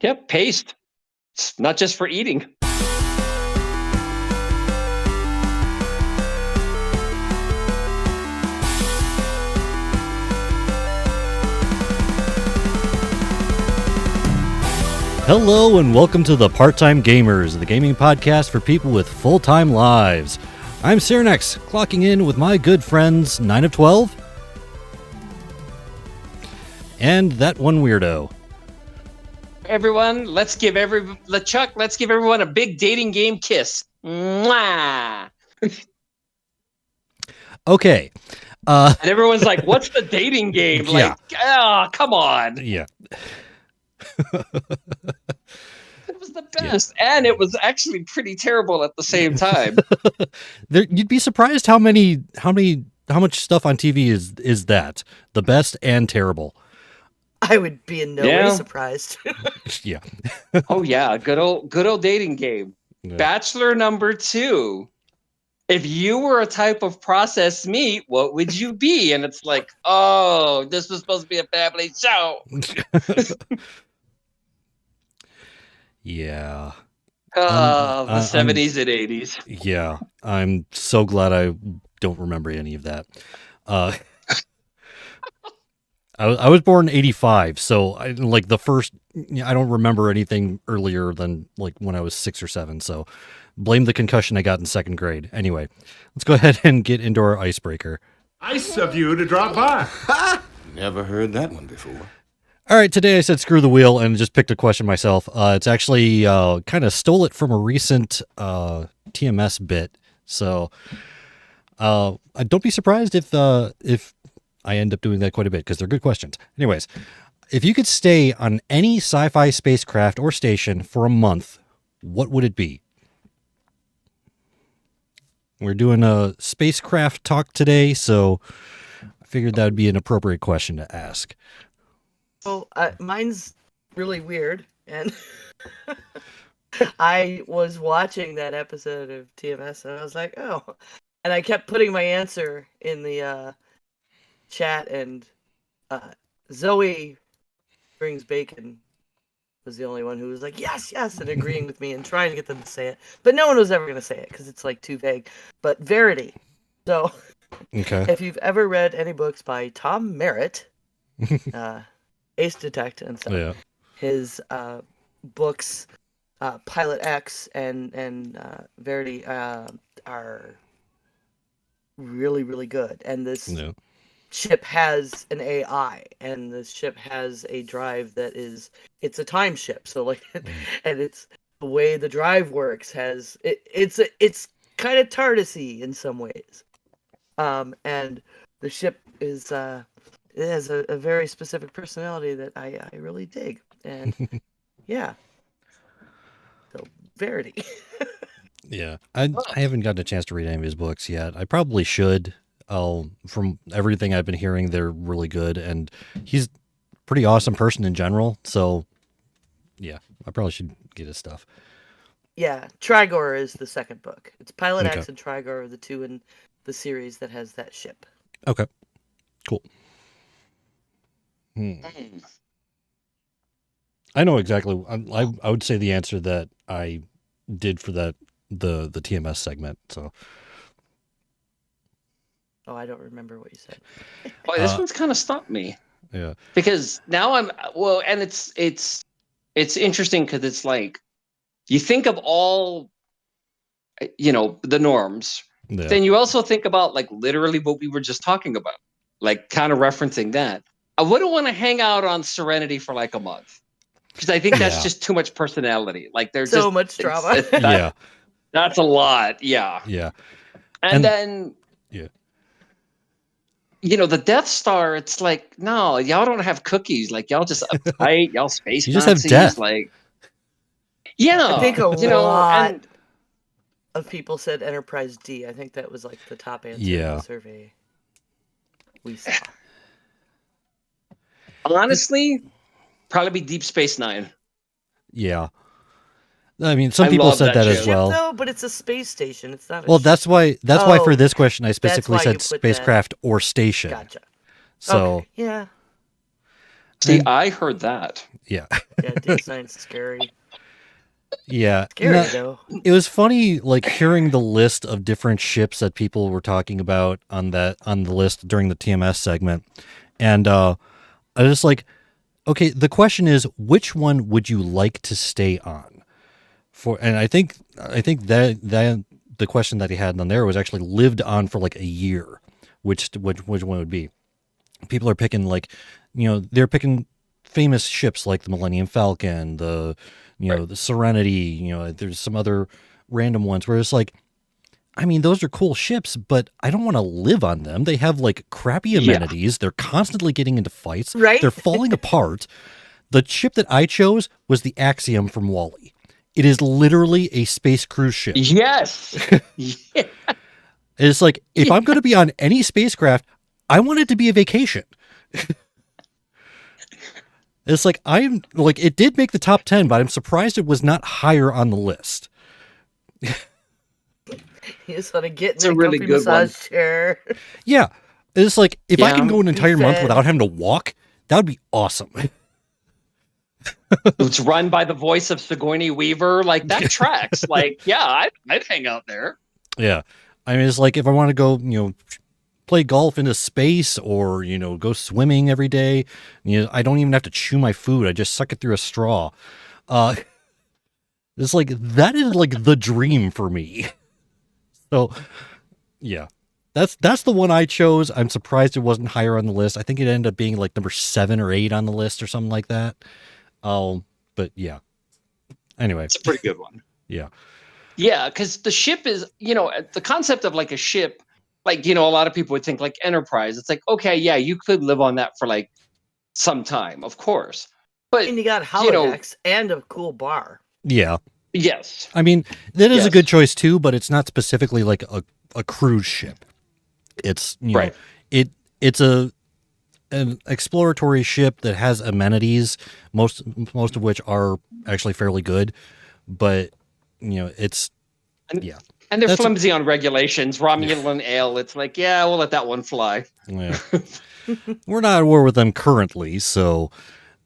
Yep, paste. It's not just for eating. Hello and welcome to the Part-Time Gamers, the gaming podcast for people with full-time lives. I'm Cyranex, clocking in with my good friends 9 of 12 and that one weirdo. Everyone, let's give everyone a big dating game kiss. Mwah! Okay. And everyone's like, "What's the dating game?" Yeah. Like, come on. Yeah. It was the best, and it was actually pretty terrible at the same time. You'd be surprised how much stuff on TV is that the best and terrible. I would be in no way surprised. Yeah. Oh yeah, good old dating game. Yeah. Bachelor number 2. If you were a type of processed meat, what would you be? And it's like, oh, this was supposed to be a family show. Yeah. The 70s and 80s. Yeah. I'm so glad I don't remember any of that. I was born in 85, so I don't remember anything earlier than like when I was 6 or 7, so blame the concussion I got in 2nd grade. Anyway, let's go ahead and get into our icebreaker. Nice of you to drop by. Never heard that one before. All right, today I said screw the wheel and just picked a question myself. It's actually kind of stole it from a recent TMS bit, so don't be surprised if I end up doing that quite a bit because they're good questions. Anyways, if you could stay on any sci-fi spacecraft or station for a month, what would it be? We're doing a spacecraft talk today, so I figured that would be an appropriate question to ask. Well, mine's really weird, and I was watching that episode of TMS, and I was like, oh. And I kept putting my answer in the chat, and Zoe Brings Bacon was the only one who was like, yes, and agreeing with me and trying to get them to say it. But no one was ever going to say it because it's like too vague. But Verity. So Okay. if you've ever read any books by Tom Merritt, Ace Detective and stuff, Yeah. his books, Pilot X and Verity, are really, really good. And this ship has an AI, and the ship has a drive that it's a time ship. So like, and it's the way the drive works it's kind of TARDIS-y in some ways. And the ship it has a very specific personality that I really dig. And yeah. So Verity. Yeah. I haven't gotten a chance to read any of his books yet. I probably should. From everything I've been hearing, they're really good, and he's a pretty awesome person in general. So, yeah, I probably should get his stuff. Yeah, Trigor is the second book. It's Pilot X and Trigor are the two in the series that has that ship. Okay, cool. I know exactly. I would say the answer that I did for the TMS segment. So. Oh, I don't remember what you said. Boy, this one's kind of stumped me. Yeah. Because now and it's interesting because it's like you think of all, the norms. Yeah. Then you also think about like literally what we were just talking about, like kind of referencing that. I wouldn't want to hang out on Serenity for like a month because I think that's just too much personality. Like there's so much drama. Yeah. That's a lot. Yeah. Yeah. And then. Yeah. The Death Star, it's like, no, y'all don't have cookies. Like, y'all just uptight. Y'all space You just Nazis. have death. Like, yeah. I think a lot of people said Enterprise D. I think that was like the top answer in the survey we saw. Honestly, probably be Deep Space Nine. Yeah. I mean, some people said that as well. No, but it's a space station. It's not. That's why for this question I specifically said spacecraft or station. Gotcha. So okay. Yeah. See, I heard that. Yeah. Yeah, data science is scary. Yeah. Scary though. It was funny, like hearing the list of different ships that people were talking about on the list during the TMS segment, and I was like, okay, the question is, which one would you like to stay on? And I think that the question that he had on there was actually lived on for like a year, which one would be? People are picking like, they're picking famous ships like the Millennium Falcon, the Serenity, there's some other random ones where it's like, I mean, those are cool ships, but I don't want to live on them. They have like crappy amenities. Yeah. They're constantly getting into fights. Right? They're falling apart. The ship that I chose was the Axiom from Wall-E. It is literally a space cruise ship. Yes. Yeah. It's like, if I'm going to be on any spacecraft, I want it to be a vacation. It's like, it did make the top 10, but I'm surprised it was not higher on the list. You just want to get It's in a a really comfy good massage one. chair. Yeah. It's like, if I Yeah. can go an entire month without having to walk, that would be awesome. It's run by the voice of Sigourney Weaver. Like, that tracks. Like, yeah, I'd hang out there. Yeah. I mean, it's like, if I want to go, play golf into space or, go swimming every day, I don't even have to chew my food. I just suck it through a straw. It's like, that is like the dream for me. So, yeah. That's the one I chose. I'm surprised it wasn't higher on the list. I think it ended up being like number 7 or 8 on the list or something like that. But yeah. Anyway. It's a pretty good one. Yeah. Yeah, because the ship is, the concept of like a ship, like, a lot of people would think like Enterprise. It's like, okay, yeah, you could live on that for like some time, of course. But, And you got holodecks and a cool bar. Yeah. Yes. I mean, that is a good choice too, but it's not specifically like a cruise ship. It's, right. It's an exploratory ship that has amenities, most of which are actually fairly good, but it's yeah. And they're flimsy on regulations. Romulan ale, it's like, yeah, we'll let that one fly. Yeah. We're not at war with them currently, so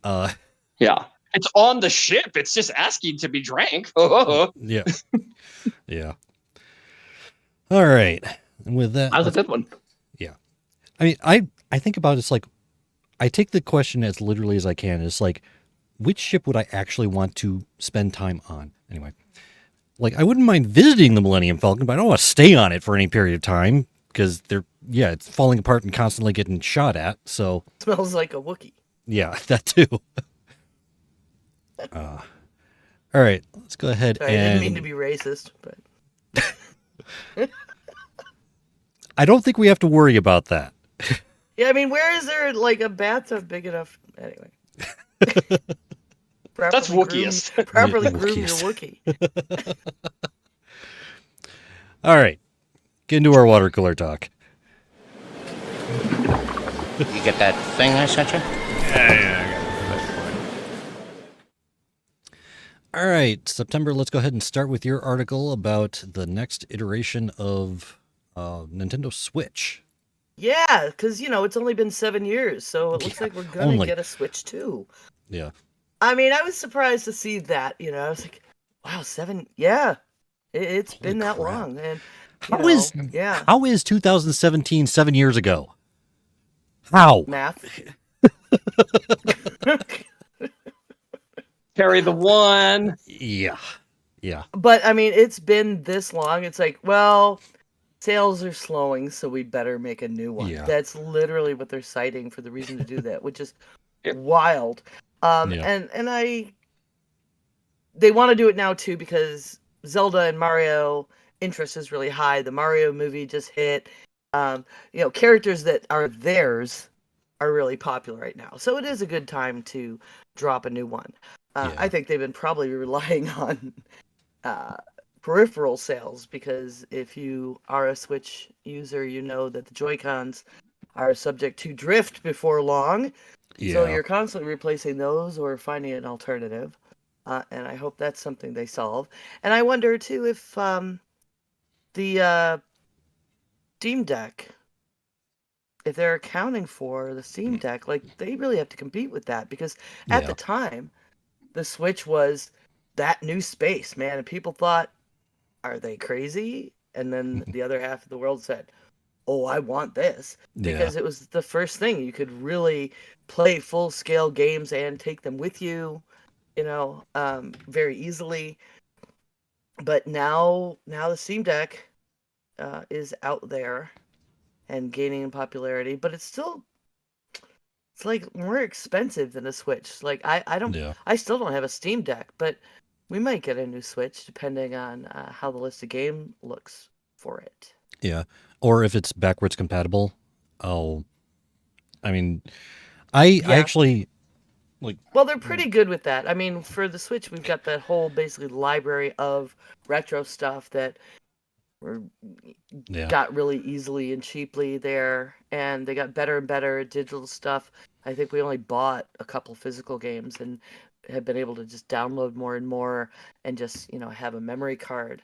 yeah. It's on the ship. It's just asking to be drank. Yeah. Yeah. All right. And with that, that was a good one. Yeah. I mean, I think about it's like, I take the question as literally as I can. It's like, which ship would I actually want to spend time on? Anyway, like, I wouldn't mind visiting the Millennium Falcon, but I don't want to stay on it for any period of time because it's falling apart and constantly getting shot at. So Smells like a Wookiee. Yeah, that too. All right, let's go ahead. Sorry, I didn't mean to be racist, but I don't think we have to worry about that. Yeah, I mean, where is there like a bathtub big enough? Anyway. That's Wookieist. Properly groom your Wookiee. All right, get into our water cooler talk. You get that thing I sent you? Yeah, I got it. All right, September, let's go ahead and start with your article about the next iteration of Nintendo Switch. Yeah, because, it's only been 7 years, so it looks like we're going to get a Switch 2. Yeah. I mean, I was surprised to see that, I was like, wow, 7, yeah, it's been that long. And How is 2017 7 years ago? How? Math. Carry the one. Yeah. Yeah. But, I mean, it's been this long. It's like, well, sales are slowing, so we better make a new one. Yeah. That's literally what they're citing for the reason to do that, which is wild. And they want to do it now, too, because Zelda and Mario interest is really high. The Mario movie just hit. Characters that are theirs are really popular right now. So it is a good time to drop a new one. I think they've been probably relying on peripheral sales, because if you are a Switch user, you know that the Joy-Cons are subject to drift before long. Yeah. So you're constantly replacing those or finding an alternative. And I hope that's something they solve. And I wonder, too, if the Steam Deck if they're accounting for the Steam Deck, like they really have to compete with that because at the time, the Switch was that new space, man, and people thought, are they crazy? And then the other half of the world said, oh, I want this because it was the first thing you could really play full scale games and take them with you, very easily. But now the Steam Deck is out there and gaining in popularity, but it's like more expensive than a Switch. Like I still don't have a Steam Deck, but we might get a new Switch depending on how the list of game looks for it. Yeah. Or if it's backwards compatible. I actually like. Well, they're pretty good with that. I mean, for the Switch, we've got that whole basically library of retro stuff that got really easily and cheaply there, and they got better and better digital stuff. I think we only bought a couple physical games and have been able to just download more and more and just, have a memory card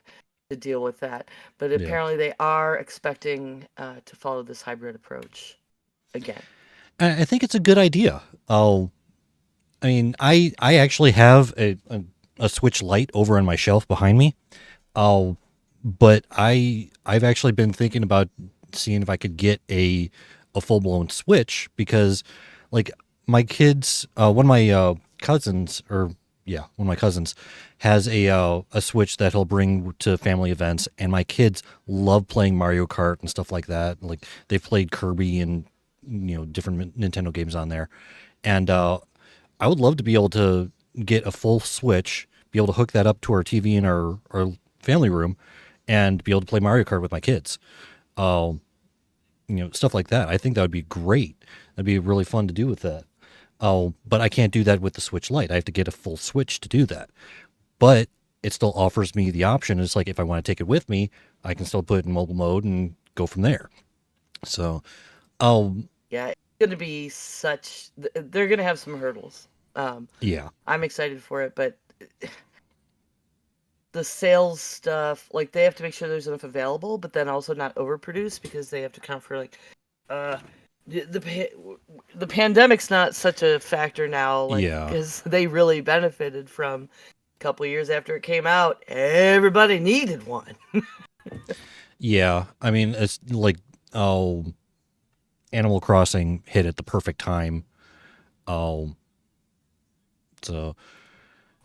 to deal with that. But apparently they are expecting to follow this hybrid approach again. I think it's a good idea. I actually have a Switch Lite over on my shelf behind me. But I've actually been thinking about seeing if I could get a full blown Switch because, like, my kids, one of my cousins has a Switch that he'll bring to family events, and my kids love playing Mario Kart and stuff like that. Like they've played Kirby and different Nintendo games on there, and I would love to be able to get a full Switch, be able to hook that up to our TV in our family room, and be able to play Mario Kart with my kids. Stuff like that. I think that would be great. That'd be really fun to do with that. But I can't do that with the Switch Lite. I have to get a full Switch to do that. But it still offers me the option. It's like if I want to take it with me, I can still put it in mobile mode and go from there. So, yeah, it's going to be they're going to have some hurdles. I'm excited for it, but the sales stuff, like they have to make sure there's enough available, but then also not overproduce because they have to account for like the pandemic's not such a factor now, because they really benefited from a couple of years after it came out. Everybody needed one. Yeah, I mean it's like Animal Crossing hit at the perfect time. So.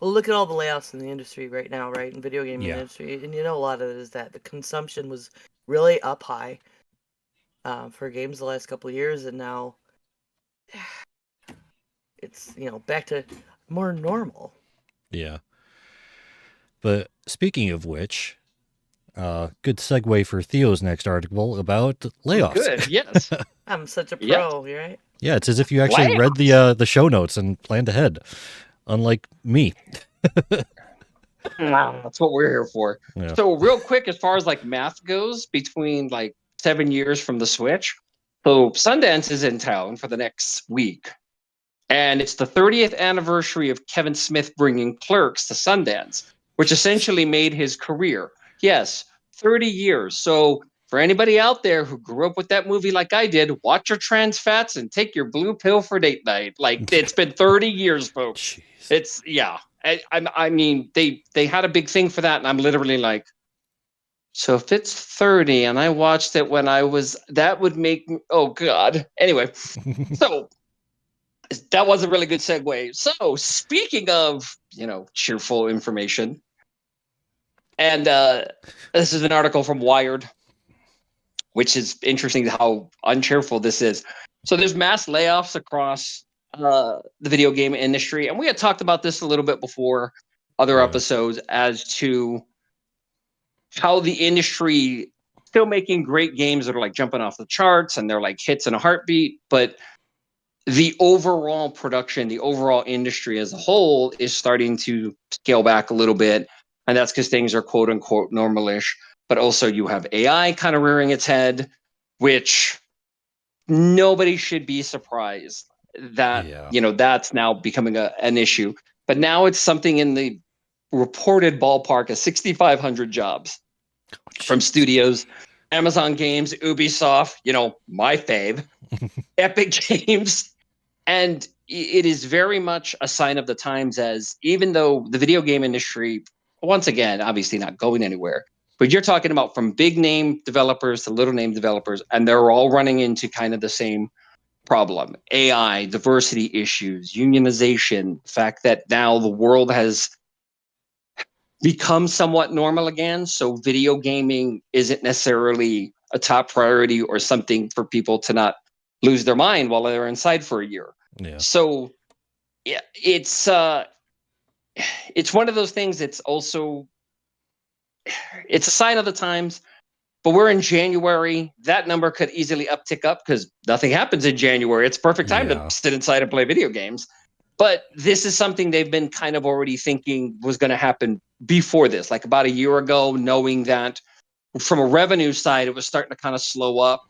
Well, look at all the layoffs in the industry right now, right? In video gaming industry, and a lot of it is that the consumption was really up high for games the last couple of years, and now it's back to more normal. Yeah. But speaking of which, good segue for Theo's next article about layoffs. Good, yes. I'm such a pro, right? Yeah, it's as if you actually read the show notes and planned ahead, unlike me. That's what we're here for. Yeah. So real quick, as far as like math goes, between like 7 years from the Switch, so Sundance is in town for the next week. And it's the 30th anniversary of Kevin Smith bringing Clerks to Sundance, which essentially made his career. Yes, 30 years. So for anybody out there who grew up with that movie like I did, watch your trans fats and take your blue pill for date night. Like, it's been 30 years, folks. Jeez. It's, yeah. I mean, they had a big thing for that, and I'm literally like, so if it's 30 and I watched it when that would make me, oh God. Anyway, so that was a really good segue. So speaking of, cheerful information, and this is an article from Wired, which is interesting how uncheerful this is. So there's mass layoffs across the video game industry, and we had talked about this a little bit before other episodes as to how the industry still making great games that are like jumping off the charts and they're like hits in a heartbeat, but the overall production, the overall industry as a whole is starting to scale back a little bit. And that's because things are quote unquote normalish, but also you have AI kind of rearing its head, which nobody should be surprised that, that's now becoming an issue. But now it's something in the reported ballpark of 6,500 jobs from studios Amazon Games, Ubisoft, my fave, Epic Games. And it is very much a sign of the times, as even though the video game industry, once again, obviously not going anywhere, but you're talking about from big name developers to little name developers, and they're all running into kind of the same problem: AI, diversity issues, unionization, the fact that now the world has become somewhat normal again. So video gaming isn't necessarily a top priority or something for people to not lose their mind while they're inside for a year. Yeah. So yeah, it's one of those things. It's also, it's a sign of the times. But we're in January. That number could easily uptick up because nothing happens in January. It's perfect time to sit inside and play video games. But this is something they've been kind of already thinking was going to happen before this, like about a year ago, knowing that from a revenue side, it was starting to kind of slow up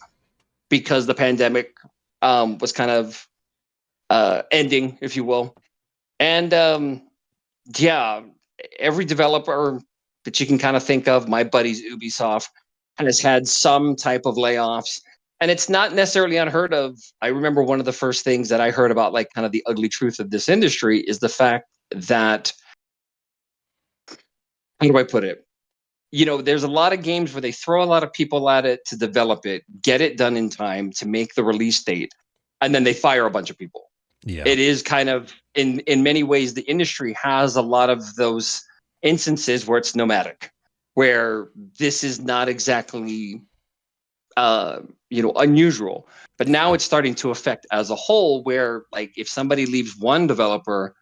because the pandemic was kind of ending, if you will. And yeah, every developer that you can kind of think of, my buddies Ubisoft, has had some type of layoffs. And it's not necessarily unheard of. I remember one of the first things that I heard about, like kind of the ugly truth of this industry, is the fact that, how do I put it? There's a lot of games where they throw a lot of people at it to develop it, get it done in time to make the release date, and then they fire a bunch of people. Yeah. It is kind of, in many ways, the industry has a lot of those instances where it's nomadic, where this is not exactly unusual. But now it's starting to affect as a whole, where like if somebody leaves one developer,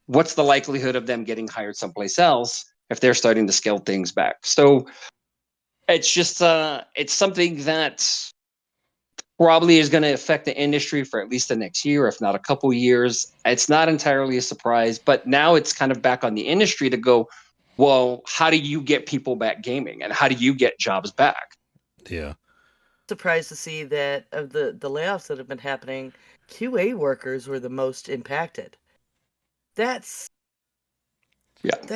what's the likelihood of them getting hired someplace else if they're starting to scale things back? So it's just it's something that probably is going to affect the industry for at least the next year, if not a couple years. It's not entirely a surprise, but now it's kind of back on the industry to go, well, how do you get people back gaming, and how do you get jobs back? Yeah. Surprised to see that of the layoffs that have been happening, QA workers were the most impacted. That's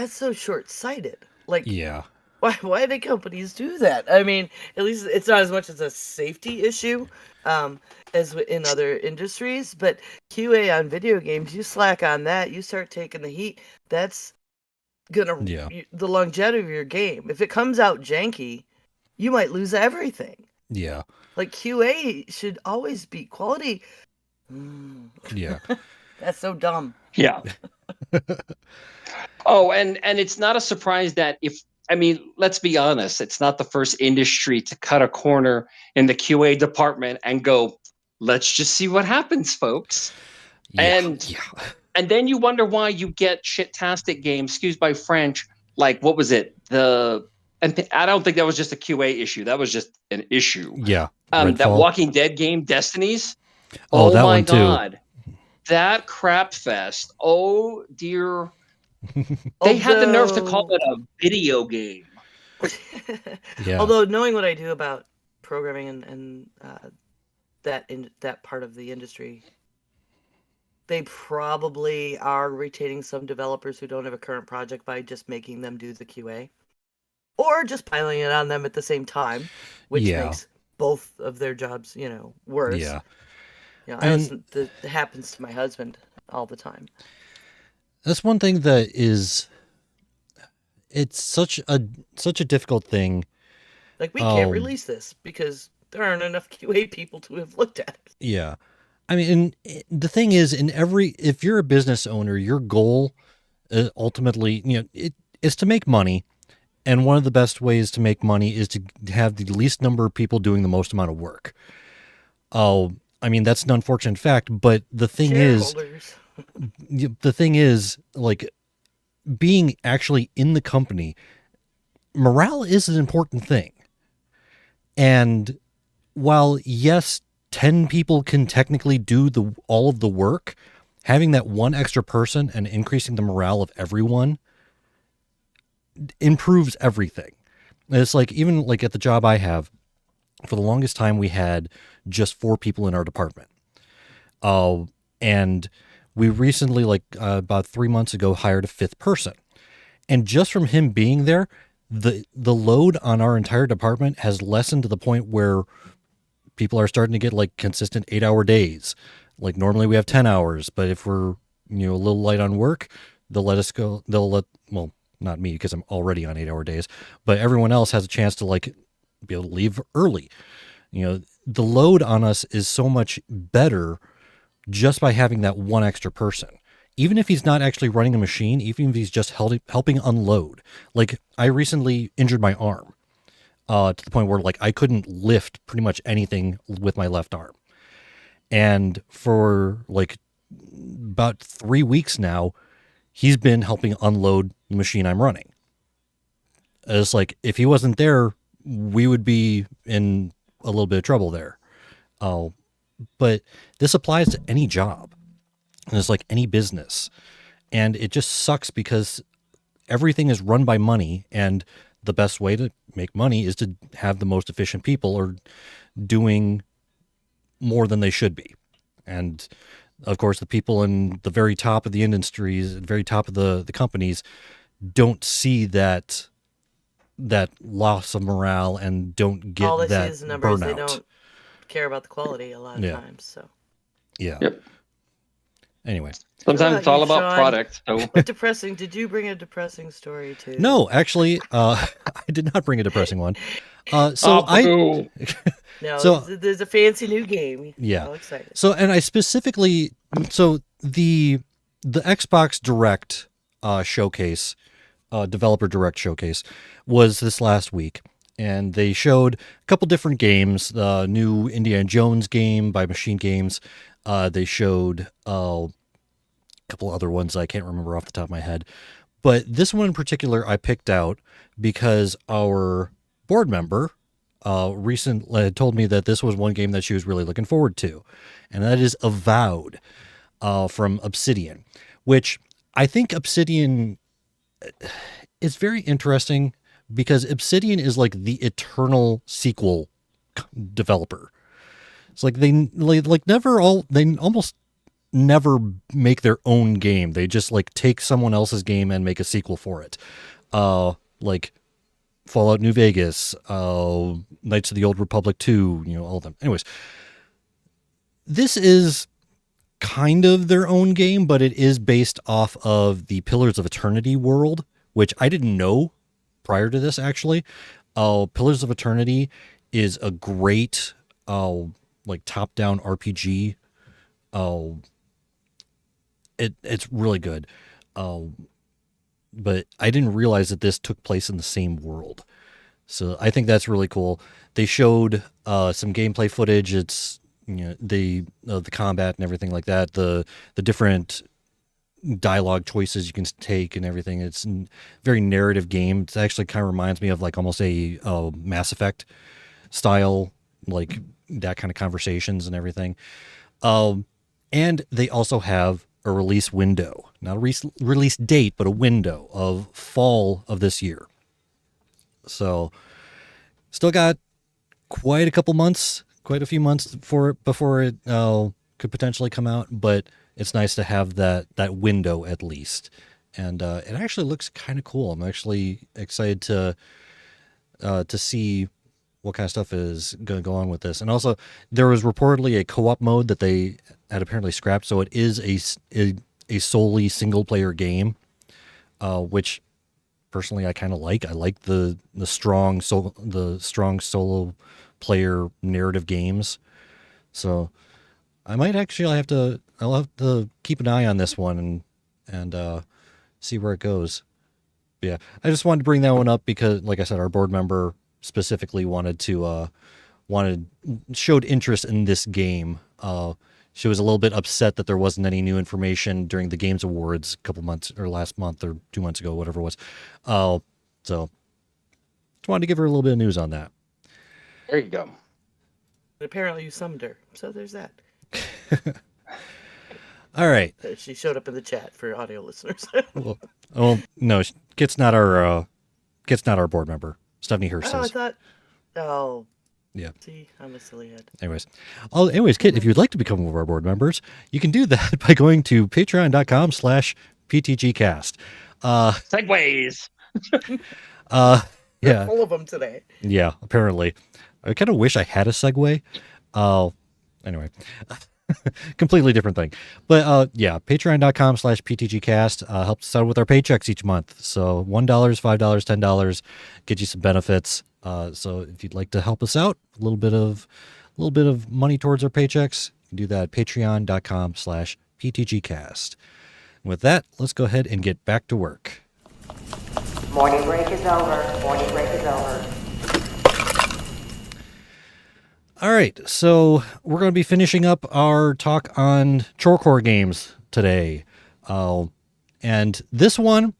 so short-sighted. Like, Yeah. Why do companies do that? I mean, at least it's not as much as a safety issue as in other industries, but QA on video games, you slack on that, you start taking the heat, that's gonna the longevity of your game. If it comes out janky, you might lose everything. Yeah. Like, QA should always be quality. Yeah. That's so dumb. Yeah. Oh, and it's not a surprise that let's be honest, it's not the first industry to cut a corner in the QA department and go, let's just see what happens, folks. Yeah. And then you wonder why you get shit-tastic games, excuse my French, like, what was it? And I don't think that was just a QA issue. That was just an issue. Yeah. That Walking Dead game, Destinies. Oh, that my one too. God. That crap fest. Oh, dear. They had the nerve to call it a video game. Yeah. Although, knowing what I do about programming and that part of the industry, they probably are retaining some developers who don't have a current project by just making them do the QA, or just piling it on them at the same time, which makes both of their jobs, worse. Yeah. And it happens to my husband all the time. That's one thing that is, it's such a difficult thing. Like, we can't release this because there aren't enough QA people to have looked at it. Yeah. I mean, the thing is, if you're a business owner, your goal ultimately, is to make money. And one of the best ways to make money is to have the least number of people doing the most amount of work. Oh, I mean, that's an unfortunate fact, but the thing is, like, being actually in the company, morale is an important thing. And while, yes, 10 people can technically do all of the work, having that one extra person and increasing the morale of everyone improves everything. And it's like, even like at the job I have, for the longest time, we had just 4 people in our department. And we recently, about 3 months ago, hired a 5th person. And just from him being there, the load on our entire department has lessened to the point where people are starting to get like consistent 8-hour days. Like normally we have 10 hours, but if we're, a little light on work, they'll let us go. Well, not me because I'm already on 8-hour days, but everyone else has a chance to like be able to leave early. The load on us is so much better just by having that one extra person. Even if he's not actually running a machine, even if he's just helping unload. Like I recently injured my arm to the point where like I couldn't lift pretty much anything with my left arm. And for like about 3 weeks now, he's been helping unload the machine I'm running. It's like if he wasn't there, we would be in a little bit of trouble there. But this applies to any job. And it's like any business. And it just sucks because everything is run by money, and the best way to make money is to have the most efficient people or doing more than they should be. And of course, the people in the very top of the industries, very top of the companies don't see that loss of morale and don't get all they that see is the numbers. burnout. They don't care about the quality a lot of times. So yeah. Yep. Anyway, sometimes it's all about product. So what depressing? Did you bring a depressing story too? no, actually, I did not bring a depressing one. no, So there's a fancy new game. Yeah. I'm excited. So, and I specifically, the Xbox Direct showcase, developer Direct showcase was this last week, and they showed a couple different games. The new Indiana Jones game by Machine Games. They showed a couple other ones I can't remember off the top of my head, but this one in particular I picked out because our board member recently told me that this was one game that she was really looking forward to, and that is Avowed from Obsidian, which I think Obsidian is very interesting because Obsidian is like the eternal sequel developer. It's like they almost never make their own game. They just like take someone else's game and make a sequel for it. Like Fallout New Vegas, Knights of the Old Republic 2, all of them. Anyways, this is kind of their own game, but it is based off of the Pillars of Eternity world, which I didn't know prior to this, actually. Pillars of Eternity is a great like top-down RPG. It's really good. But I didn't realize that this took place in the same world. So I think that's really cool. They showed some gameplay footage. It's the combat and everything like that. The different dialogue choices you can take and everything. It's a very narrative game. It actually kind of reminds me of like almost a Mass Effect style, like that kind of conversations and everything. And they also have a release window, not a release date, but a window of fall of this year. So still got quite a few months before it could potentially come out, but it's nice to have that window at least. And it actually looks kind of cool. I'm actually excited to see what kind of stuff is going to go on with this. And also, there was reportedly a co-op mode that they had apparently scrapped, so it is a solely single-player game, which personally I kind of like. I like the strong solo player narrative games. So I might actually I'll have to keep an eye on this one and see where it goes. But yeah, I just wanted to bring that one up because, like I said, our board member specifically showed interest in this game. She was a little bit upset that there wasn't any new information during the Games Awards a couple months or last month or 2 months ago, whatever it was. So just wanted to give her a little bit of news on that. there you go. Apparently you summoned her, so there's that. All right. She showed up in the chat for audio listeners. well, no, Kit's not our board member. Stephanie Hurst is. Yeah. See, I'm a silly head. Anyways, Kit, if you'd like to become one of our board members, you can do that by going to patreon.com/PTGcast. Segways. Yeah. full of them today. Yeah, apparently. I kind of wish I had a segue. Anyway, completely different thing. But yeah, patreon.com/ptgcast helps us out with our paychecks each month. So $1, $5, $10 get you some benefits. So if you'd like to help us out, a little bit of money towards our paychecks, you can do that at patreon.com/ptgcast. And with that, let's go ahead and get back to work. Morning break is over. Morning break is over. All right, so we're going to be finishing up our talk on Chorecore games today. And this one,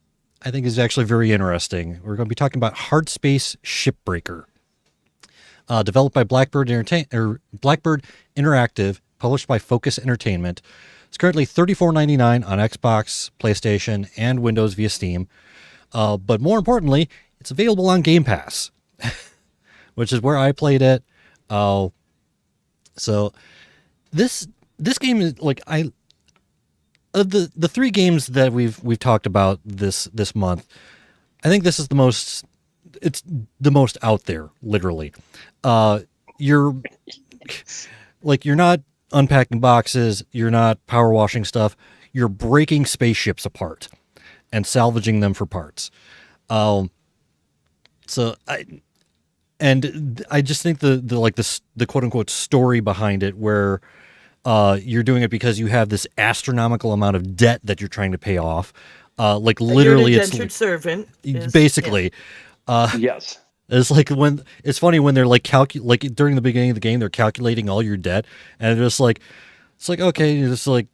I think, is actually very interesting. We're going to be talking about Hardspace Shipbreaker. Developed by Blackbird Interactive, published by Focus Entertainment. It's currently $34.99 on Xbox, PlayStation, and Windows via Steam. But more importantly, it's available on Game Pass, which is where I played it. So this game is like the three games that we've talked about this month. I think this is the most out there, literally. You're not unpacking boxes, you're not power washing stuff, you're breaking spaceships apart and salvaging them for parts. So I just think the quote unquote story behind it, where you're doing it because you have this astronomical amount of debt that you're trying to pay off. Literally, you're an indentured servant. Basically. Yeah. Yes. It's like it's funny when they're like during the beginning of the game, they're calculating all your debt, and it's like okay, it's like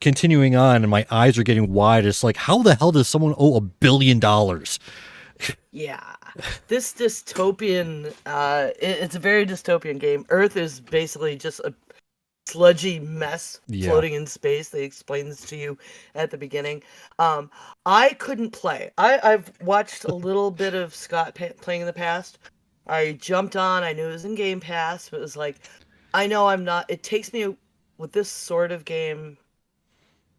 continuing on, and my eyes are getting wide. It's like, how the hell does someone owe $1 billion? Yeah, this dystopian, it's a very dystopian game. Earth is basically just a sludgy mess floating in space. They explain this to you at the beginning. I couldn't play. I've watched a little bit of Scott playing in the past. I jumped on. I knew it was in Game Pass, but it was like, I know I'm not. It takes me, with this sort of game,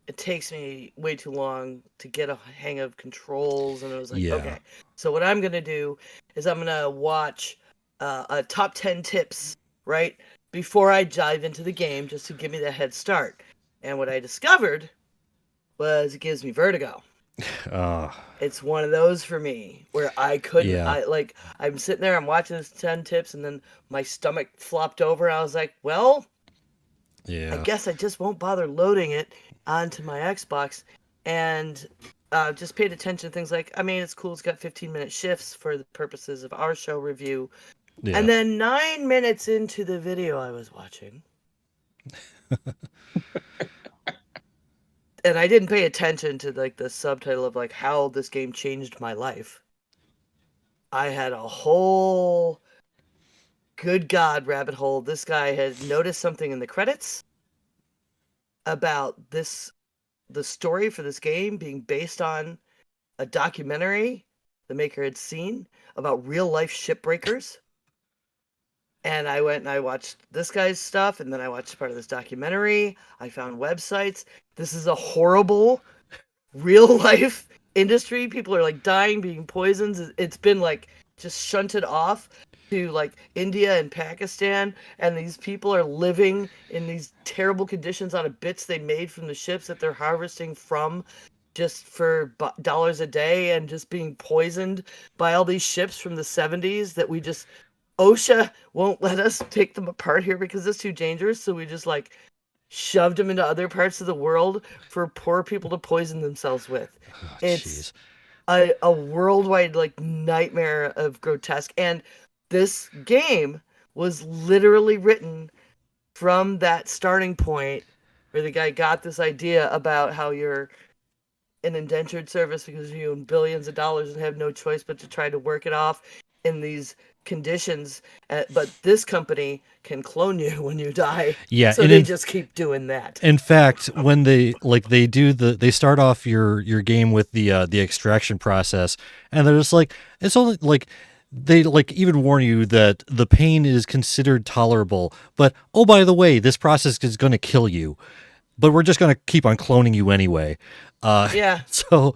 it takes me way too long to get a hang of controls, and it was like, okay. So what I'm gonna do is I'm gonna watch a top 10 tips, right, before I dive into the game, just to give me that head start. And what I discovered was it gives me vertigo. It's one of those for me where I couldn't. I'm sitting there, I'm watching this 10 tips, and then my stomach flopped over. I was like, well, I guess I just won't bother loading it onto my Xbox. And just paid attention to things like, I mean, it's cool. It's got 15-minute shifts for the purposes of our show review. Yeah. And then 9 minutes into the video I was watching, and I didn't pay attention to like the subtitle of like how this game changed my life. I had a whole good God rabbit hole. This guy had noticed something in the credits about the story for this game being based on a documentary the maker had seen about real life shipbreakers. And I went and I watched this guy's stuff, and then I watched part of this documentary. I found websites. This is a horrible real life industry. People are like dying, being poisoned. It's been like just shunted off to like India and Pakistan, and these people are living in these terrible conditions out of bits they made from the ships that they're harvesting from, just for dollars a day, and just being poisoned by all these ships from the 70s that we just, OSHA won't let us take them apart here because it's too dangerous, so we just like shoved them into other parts of the world for poor people to poison themselves with. It's a worldwide like nightmare of grotesque. And this game was literally written from that starting point where the guy got this idea about how you're an indentured service because you own billions of dollars and have no choice but to try to work it off in these conditions. But this company can clone you when you die. Yeah, so they just keep doing that. In fact, when they start off your game with the extraction process, and they're just like, it's only like, they like even warn you that the pain is considered tolerable, but oh, by the way, this process is going to kill you, but we're just going to keep on cloning you anyway. So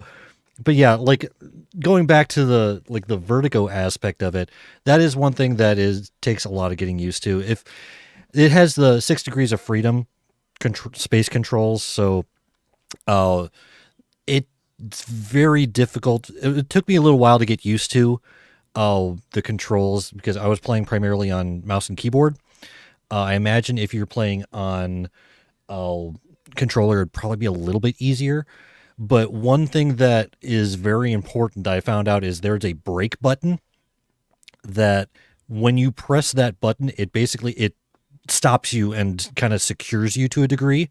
but yeah, like going back to the vertigo aspect of it, that is one thing that takes a lot of getting used to. If it has the 6 degrees of freedom space controls, so it's very difficult. It took me a little while to get used to the controls because I was playing primarily on mouse and keyboard. I imagine if you're playing on controller, it'd probably be a little bit easier. But one thing that is very important that I found out is there's a brake button that when you press that button, it stops you and kind of secures you to a degree.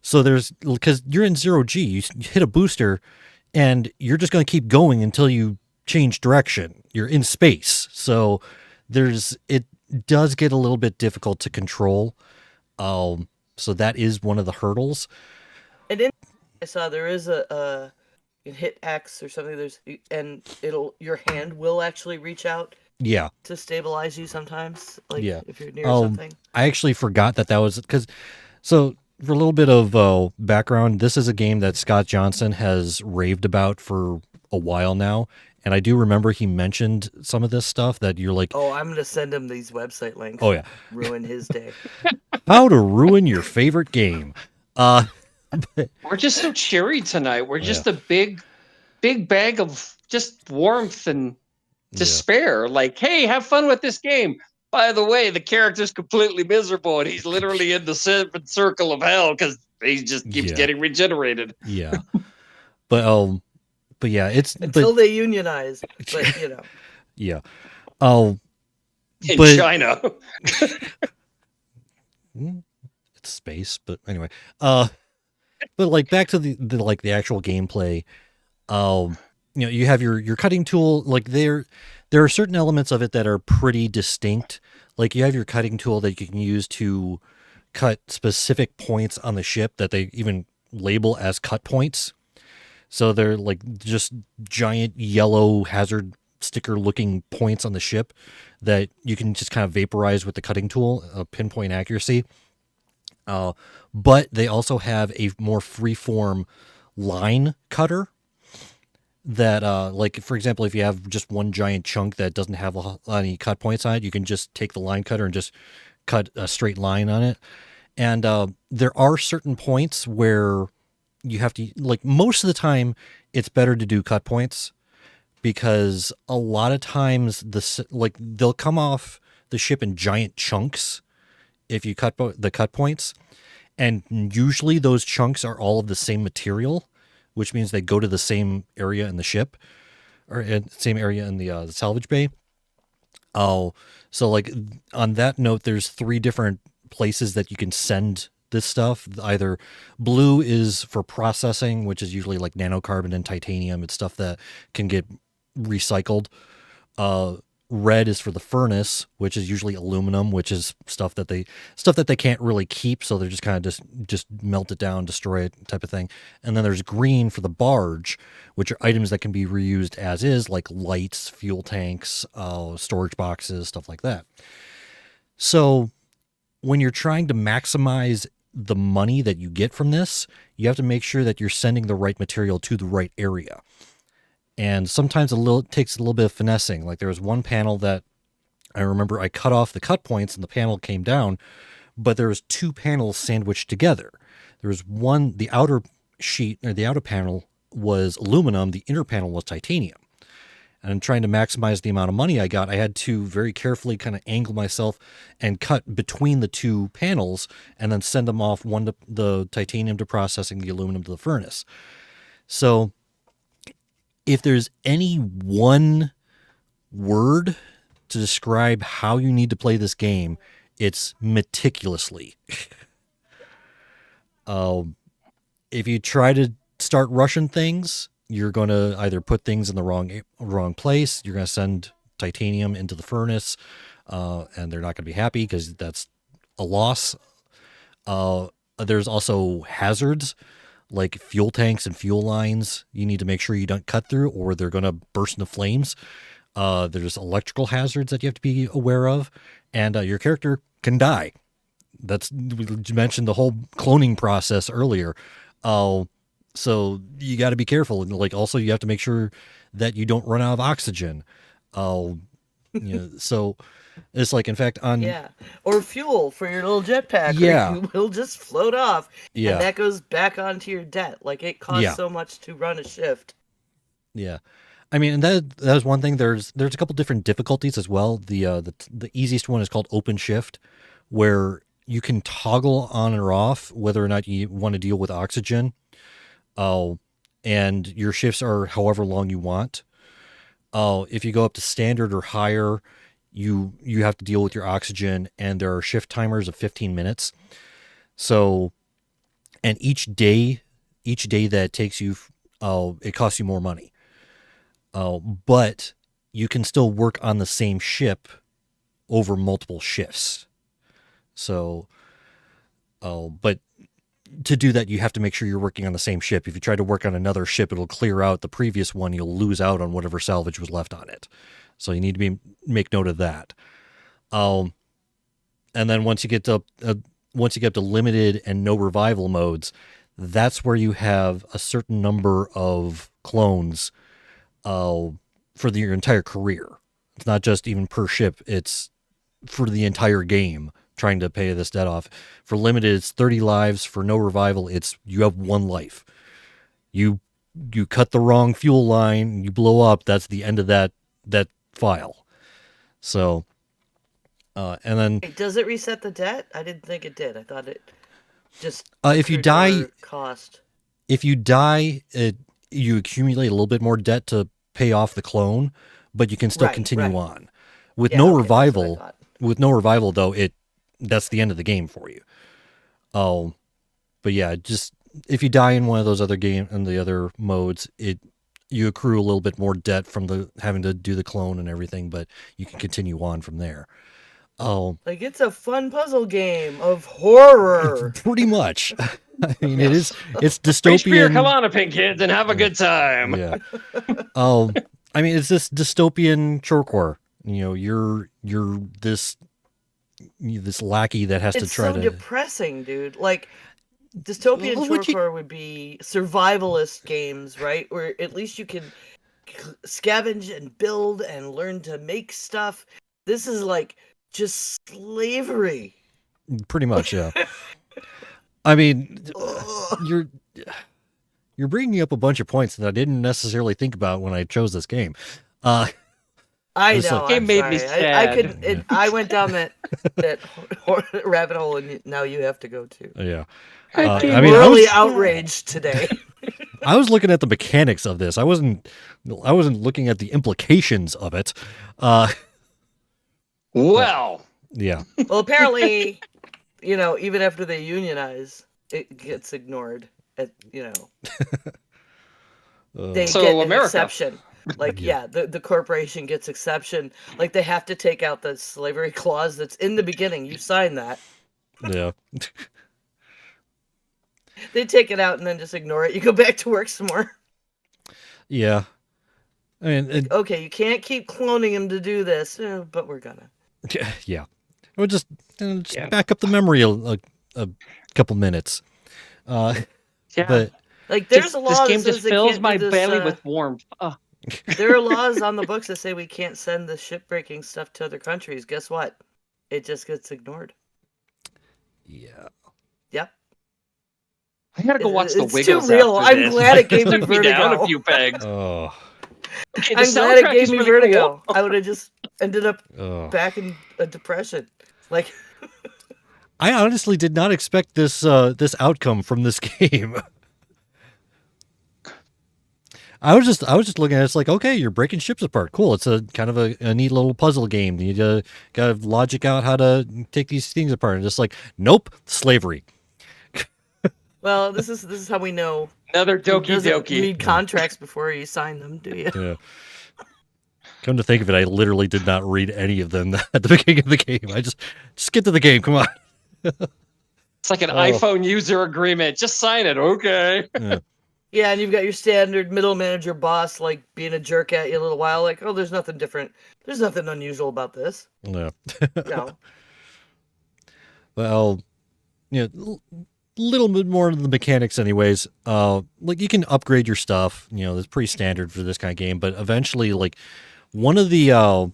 So because you're in 0G, you hit a booster and you're just going to keep going until you change direction. You're in space. So it does get a little bit difficult to control. So that is one of the hurdles. And then I saw there is a you can hit X or something. And your hand will actually reach out. Yeah. To stabilize you sometimes, like if you're near something. I actually forgot that was because. So for a little bit of background, this is a game that Scott Johnson has raved about for a while now. And I do remember he mentioned some of this stuff that you're like, oh, I'm going to send him these website links. Oh, yeah. Ruin his day. How to ruin your favorite game. We're just so cheery tonight. We're just a big bag of just warmth and despair. Like, hey, have fun with this game. By the way, the character's completely miserable and he's literally in the seventh circle of hell because he just keeps getting regenerated. Yeah. But yeah, it's until they unionize. But Yeah. In China. It's space, but anyway. But like back to the actual gameplay. You have your cutting tool. Like there are certain elements of it that are pretty distinct. Like you have your cutting tool that you can use to cut specific points on the ship that they even label as cut points. So they're like just giant yellow hazard sticker looking points on the ship that you can just kind of vaporize with the cutting tool, pinpoint accuracy. But they also have a more freeform line cutter that, like, for example, if you have just one giant chunk that doesn't have any cut points on it, you can just take the line cutter and just cut a straight line on it. And there are certain points where you have to, like, most of the time, it's better to do cut points because a lot of times they'll come off the ship in giant chunks if you cut the cut points. And usually those chunks are all of the same material, which means they go to the same area in the ship or same area in the salvage bay. So like on that note, there's 3 different places that you can send this stuff. Either blue is for processing, which is usually like nanocarbon and titanium. It's stuff that can get recycled. Red is for the furnace, which is usually aluminum, which is stuff that they can't really keep, so they're just kind of just melt it down, destroy it, type of thing. And then there's green for the barge, which are items that can be reused as is, like lights, fuel tanks, storage boxes, stuff like that. So when you're trying to maximize the money that you get from this, you have to make sure that you're sending the right material to the right area. And sometimes it takes a little bit of finessing. Like there was one panel that I remember I cut off the cut points and the panel came down, but there was 2 panels sandwiched together. There was one, the outer sheet or the outer panel was aluminum, the inner panel was titanium. And trying to maximize the amount of money I got, I had to very carefully kind of angle myself and cut between the 2 panels and then send them off, one to the titanium to processing, the aluminum to the furnace. So if there's any one word to describe how you need to play this game, it's meticulously. If you try to start rushing things, you're going to either put things in the wrong place. You're going to send titanium into the furnace, and they're not going to be happy because that's a loss. There's also hazards like fuel tanks and fuel lines. You need to make sure you don't cut through or they're going to burst into flames. There's electrical hazards that you have to be aware of, and your character can die. We mentioned the whole cloning process earlier. So you got to be careful, and like also you have to make sure that you don't run out of oxygen. So it's like, in fact, on Yeah, or fuel for your little jetpack. Yeah. Or you will just float off, Yeah. and that goes back onto your debt. Like it costs Yeah. so much to run a shift. Yeah, I mean, and that was one thing. There's a couple different difficulties as well. The easiest one is called open shift, where you can toggle on or off whether or not you want to deal with oxygen. And your shifts are however long you want. If you go up to standard or higher, you have to deal with your oxygen, and there are shift timers of 15 minutes. So, and each day that it takes you, it costs you more money. But you can still work on the same ship over multiple shifts. So, but to do that, you have to make sure you're working on the same ship. If you try to work on another ship, it'll clear out the previous one. You'll lose out on whatever salvage was left on it. So you need to make note of that. And then once you get to limited and no revival modes, that's where you have a certain number of clones for your entire career. It's not just even per ship, it's for the entire game, trying to pay this debt off. For limited, it's 30 lives. For no revival, it's you have 1 life. You cut the wrong fuel line, you blow up, that's the end of that file. So and then Does it reset the debt? I didn't think it did. I thought it just if you die cost. If you die, you accumulate a little bit more debt to pay off the clone, but you can still continue on. With no revival, though, that's the end of the game for you. But yeah, just if you die in one of those other the other modes, you accrue a little bit more debt from having to do the clone and everything, but you can continue on from there. Like it's a fun puzzle game of horror. Pretty much. I mean, it's dystopian. Shakespeare, come on, Pink Kids, and have a good time. Yeah. I mean, it's this dystopian chorecore. You're this lackey that has to try to. It's so depressing, dude. Like dystopian chorecore would be survivalist games, right? Where at least you can scavenge and build and learn to make stuff. This is like just slavery. Pretty much, yeah. I mean, you're bringing up a bunch of points that I didn't necessarily think about when I chose this game. I know. It made me sad. I went down that rabbit hole, and now you have to go too. Yeah. I'm really outraged today. I was looking at the mechanics of this. I wasn't looking at the implications of it. Well. Yeah. Well, apparently, even after they unionize, it gets ignored. They get an exception. Like, the corporation gets exception. Like, they have to take out the slavery clause that's in the beginning. You sign that. Yeah. They take it out and then just ignore it. You go back to work some more. Yeah. I mean, okay, you can't keep cloning him to do this, but we're gonna. Yeah. We'll just back up the memory a couple minutes. But like, there's a law. This game just fills my belly with warmth. Oh. There are laws on the books that say we can't send the shipbreaking stuff to other countries. Guess what? It just gets ignored. Yeah. Yep. I gotta go watch the Wiggles. It's too real. I'm glad it gave me vertigo. Down a few pegs. Oh. Okay, I'm glad it gave me really vertigo. cool. I would have just ended up back in a depression. Like, I honestly did not expect this outcome from this game. I was just looking at it, it's like, okay, you're breaking ships apart. Cool. It's a kind of a neat little puzzle game. You gotta logic out how to take these things apart. And just like, nope, slavery. well, this is how we know. Another Doki Doki. Read contracts before you sign them, do you? Yeah. Come to think of it, I literally did not read any of them at the beginning of the game. I just get to the game. Come on. It's like an iPhone user agreement. Just sign it, okay? Yeah. Yeah, and you've got your standard middle manager boss like being a jerk at you a little while. Like, oh, there's nothing different. There's nothing unusual about this. No. No. Well, little bit more into the mechanics anyways. Like you can upgrade your stuff, that's pretty standard for this kind of game, but eventually like one of the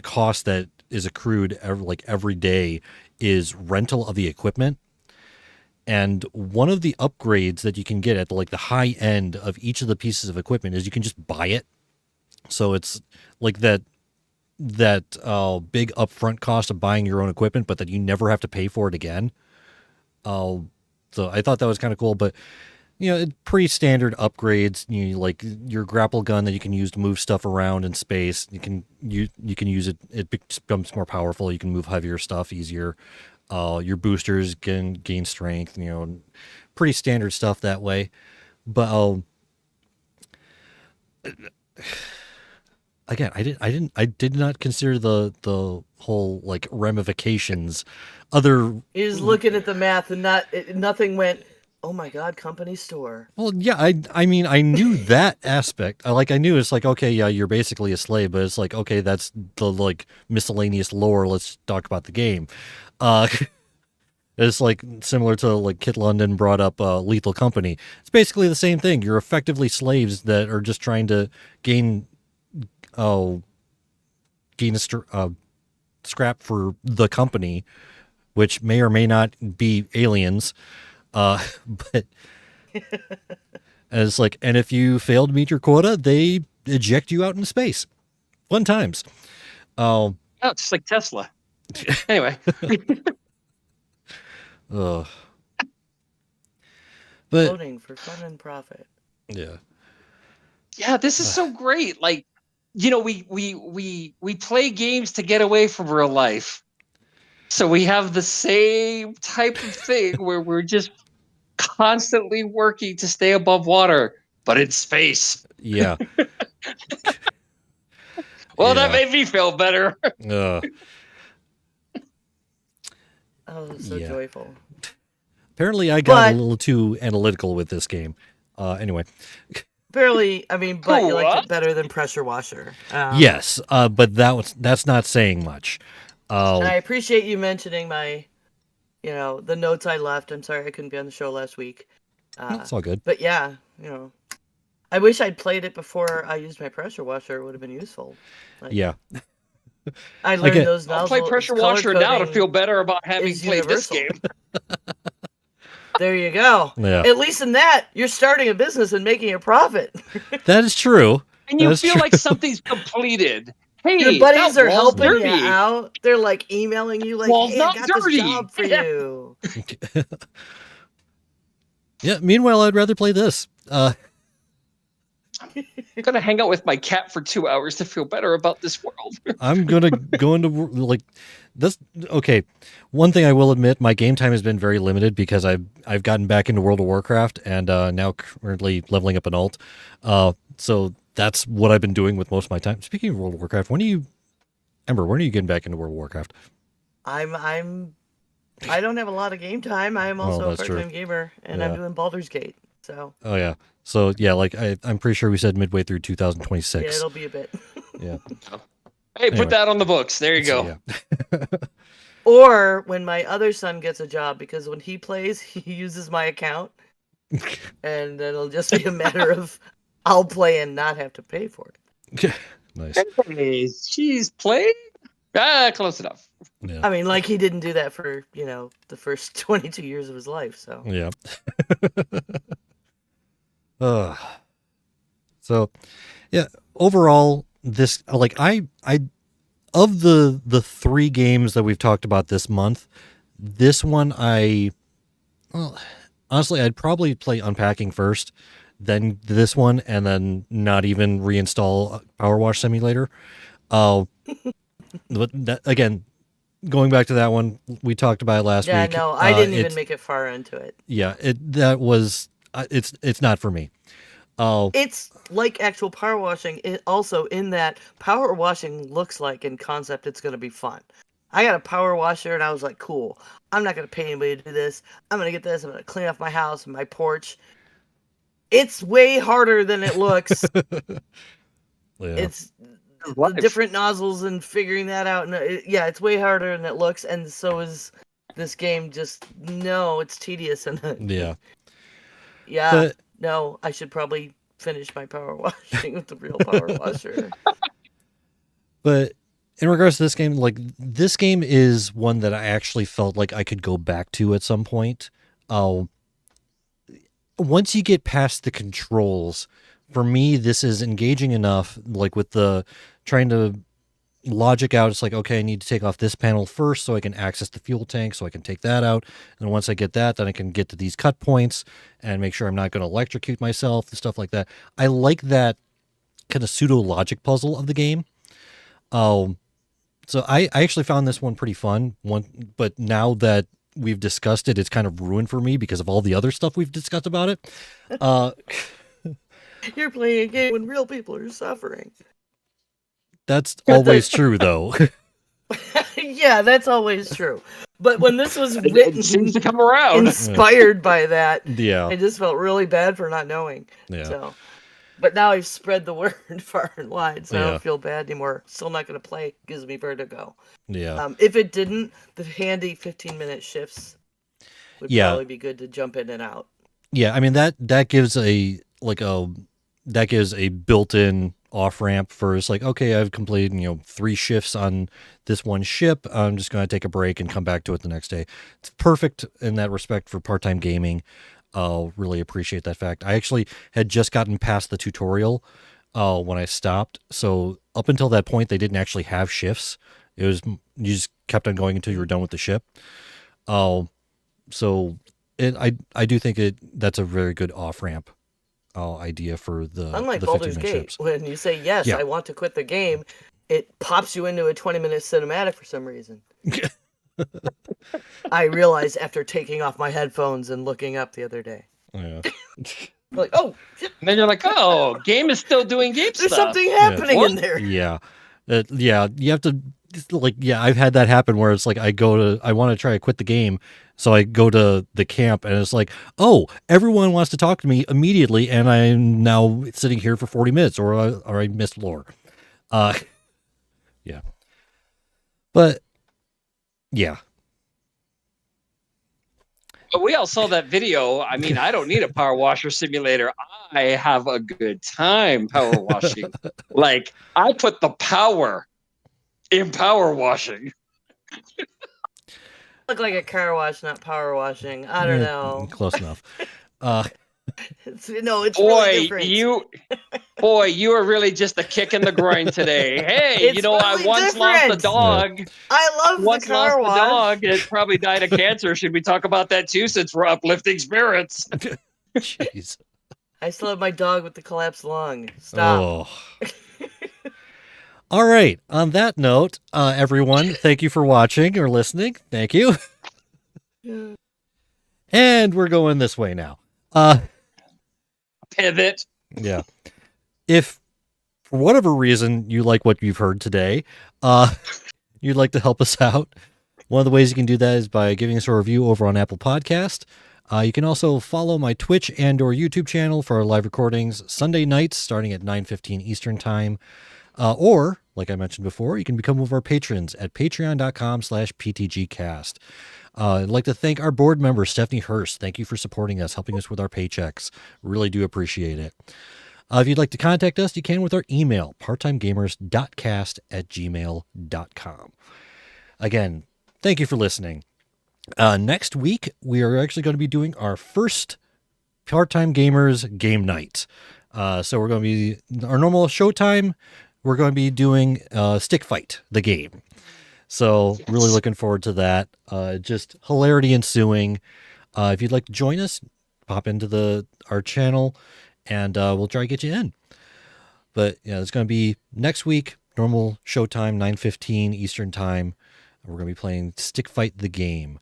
costs that is accrued every day is rental of the equipment. And one of the upgrades that you can get at the high end of each of the pieces of equipment is you can just buy it. So it's like that big upfront cost of buying your own equipment, but that you never have to pay for it again. So I thought that was kind of cool, but pretty standard upgrades. Like your grapple gun that you can use to move stuff around in space. You can use it. It becomes more powerful. You can move heavier stuff easier. Your boosters can gain strength. Pretty standard stuff that way. But again, I did not consider the whole ramifications. He's looking at the math and nothing went, oh my God, company store. Well, yeah, I mean, I knew that aspect. I knew it's okay, yeah, you're basically a slave, but it's okay, that's the miscellaneous lore. Let's talk about the game. It's similar to Kit London brought up Lethal Company. It's basically the same thing. You're effectively slaves that are just trying to gain a scrap for the company, which may or may not be aliens. But it's and if you fail to meet your quota, they eject you out into space. Fun times. Oh, it's like Tesla. Anyway. But Voting for fun and profit. Yeah. Yeah, this is so great. We play games to get away from real life. So we have the same type of thing where we're just constantly working to stay above water, but in space. Yeah. Well, that made me feel better. Oh, so joyful. Apparently I got a little too analytical with this game. Anyway. Barely, but you liked it better than Pressure Washer. Yes, but that's not saying much. And I appreciate you mentioning my, the notes I left. I'm sorry I couldn't be on the show last week. That's all good. But yeah, I wish I'd played it before I used my Pressure Washer. It would have been useful. Yeah. I learned those nozzles. I'll play Pressure Washer now to feel better about having played this game. There you go. Yeah. At least in that, you're starting a business and making a profit. That is true. And you feel like something's completed. Hey, your buddies are helping dirty. you out. They're emailing you hey, I got this job for you. Yeah, meanwhile, I'd rather play this. I'm going to hang out with my cat for 2 hours to feel better about this world. I'm going to go into this. Okay. One thing I will admit, my game time has been very limited because I've gotten back into World of Warcraft and now currently leveling up an alt. So that's what I've been doing with most of my time. Speaking of World of Warcraft, Ember, when are you getting back into World of Warcraft? I don't have a lot of game time. I am also a part-time gamer, and I'm doing Baldur's Gate. So. Oh yeah. So yeah, I'm pretty sure we said midway through 2026. Yeah, it'll be a bit. Yeah. Hey, put that on the books. There you go. Yeah. Or when my other son gets a job, because when he plays, he uses my account, and it'll just be a matter of I'll play and not have to pay for it. Nice. Hey, she's playing? Close enough. Yeah. He didn't do that for, the first 22 years of his life, so. Yeah. So, yeah, overall, this, I of the 3 games that we've talked about this month, this one honestly, I'd probably play Unpacking first, then this one, and then not even reinstall Power Wash Simulator. But that, again, going back to that one, we talked about it last week. Yeah, no, I didn't even make it far into it. Yeah, it's not for me. It's like actual power washing. It also, in that power washing looks like in concept, it's going to be fun. I got a power washer and I was like, cool. I'm not going to pay anybody to do this. I'm going to get this. I'm going to clean off my house and my porch. It's way harder than it looks. It's the different nozzles and figuring that out. And it's way harder than it looks. And so is this game just no, it's tedious and Yeah. yeah. But No, I should probably finish my power washing with the real power washer. But in regards to this game, like this game is one that I actually felt like I could go back to at some point. Once you get past the controls, for me, this is engaging enough, like with the trying to logic out. It's like, okay, I need to take off this panel first so I can access the fuel tank, so I can take that out. And once I get that, then I can get to these cut points and make sure I'm not going to electrocute myself and stuff like that. I like that kind of pseudo logic puzzle of the game. So I actually found this one pretty fun. But now that we've discussed it, it's kind of ruined for me because of all the other stuff we've discussed about it. You're playing a game when real people are suffering. That's always true, though. Yeah, that's always true. But when this was It written, seems to come around. inspired by that, Yeah. I just felt really bad for not knowing. Yeah. So, but now I've spread the word far and wide, so I Yeah. don't feel bad anymore. Still not going to play. Gives me vertigo. Yeah. If it didn't, the handy 15-minute shifts would Yeah. probably be good to jump in and out. Yeah, I mean that gives a built-in off-ramp for it's like, okay, I've completed 3 shifts on this one ship. I'm just going to take a break and come back to it the next day. It's perfect in that respect for part-time gaming. I'll really appreciate that fact. I actually had just gotten past the tutorial when I stopped. So up until that point, they didn't actually have shifts. It was you just kept on going until you were done with the ship. So I do think that's a very good off-ramp idea for the Unlike the Baldur's 15-minute Gate, ships. when you say yes, Yeah. I want to quit the game, it pops you into a 20-minute cinematic for some reason. I realized after taking off my headphones and looking up the other day. Yeah. Like, oh, shit, And then you're like, oh, game is still doing game there's stuff. something happening What? in there. Yeah. Yeah, you have to I've had that happen where it's like I want to try to quit the game, so I go to the camp and it's like, oh, everyone wants to talk to me immediately, and I'm now sitting here for 40 minutes, or I missed lore. Yeah. But yeah. But we all saw that video. I mean, I don't need a power washer simulator. I have a good time power washing. Like, I put the power in power washing. Look like a car wash, not power washing. I don't know. Close enough. It's really Boy, different. you are really just a kick in the groin today. Hey, It's I really once lost a different. dog. I love the Once car lost wash. a dog. It probably died of cancer. Should we talk about that too, since we're uplifting spirits? Jeez. I still have my dog with the collapsed lung. Stop. Oh. All right. On that note, everyone, thank you for watching or listening. Thank you. And we're going this way now. Pivot. Yeah. If for whatever reason you like what you've heard today, you'd like to help us out, one of the ways you can do that is by giving us a review over on Apple Podcast. You can also follow my Twitch and or YouTube channel for our live recordings Sunday nights starting at 9:15 Eastern Time. Or, like I mentioned before, you can become one of our patrons at patreon.com/PTGcast. I'd like to thank our board member, Stephanie Hurst. Thank you for supporting us, helping us with our paychecks. Really do appreciate it. If you'd like to contact us, you can with our email, parttimegamers.cast@gmail.com. Again, thank you for listening. Next week, we are actually going to be doing our first Part-Time Gamers game night. So we're going to be, our normal showtime, we're going to be doing Stick Fight, the game. So really looking forward to that. Just hilarity ensuing. If you'd like to join us, pop into our channel and we'll try to get you in. But yeah, it's going to be next week, normal showtime, 9:15 Eastern Time. We're going to be playing Stick Fight the game.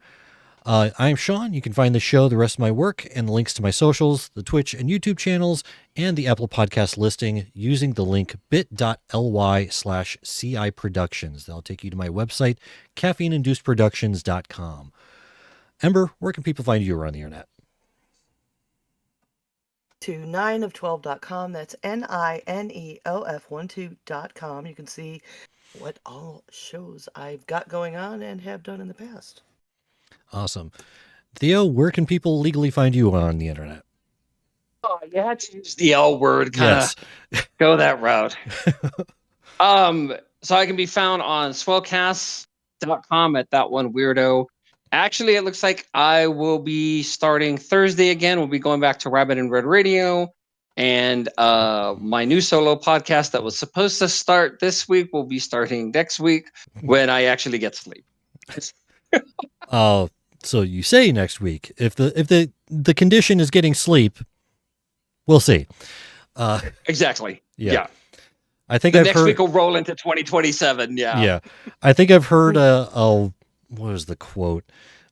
I'm Sean. You can find the show, the rest of my work, and the links to my socials, the Twitch and YouTube channels, and the Apple Podcast listing using the link bit.ly/CI Productions. That'll take you to my website, caffeineinducedproductions.com. Ember, where can people find you around the internet? To 9of12.com. That's NINEOF12.com. You can see what all shows I've got going on and have done in the past. Awesome. Theo, where can people legally find you on the internet? Oh, you had to use the L word, kind of go that route. So I can be found on swellcast.com at that one weirdo. Actually, it looks like I will be starting Thursday again. We'll be going back to Rabbit and Red Radio. And my new solo podcast that was supposed to start this week will be starting next week when I actually get sleep. So you say next week. If the condition is getting sleep, we'll see. Exactly. Yeah. I think next week will roll into 2027. Yeah. Yeah. I think I've heard what was the quote?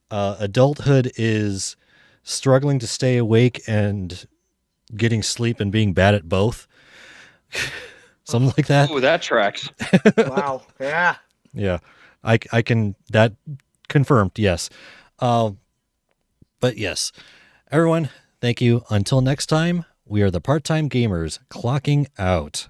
Adulthood is struggling to stay awake and getting sleep and being bad at both. Something like that. Oh, that tracks. Wow. Yeah. Yeah. I can, that confirmed. Yes. But yes, everyone, thank you. Until next time, we are the Part-Time Gamers clocking out.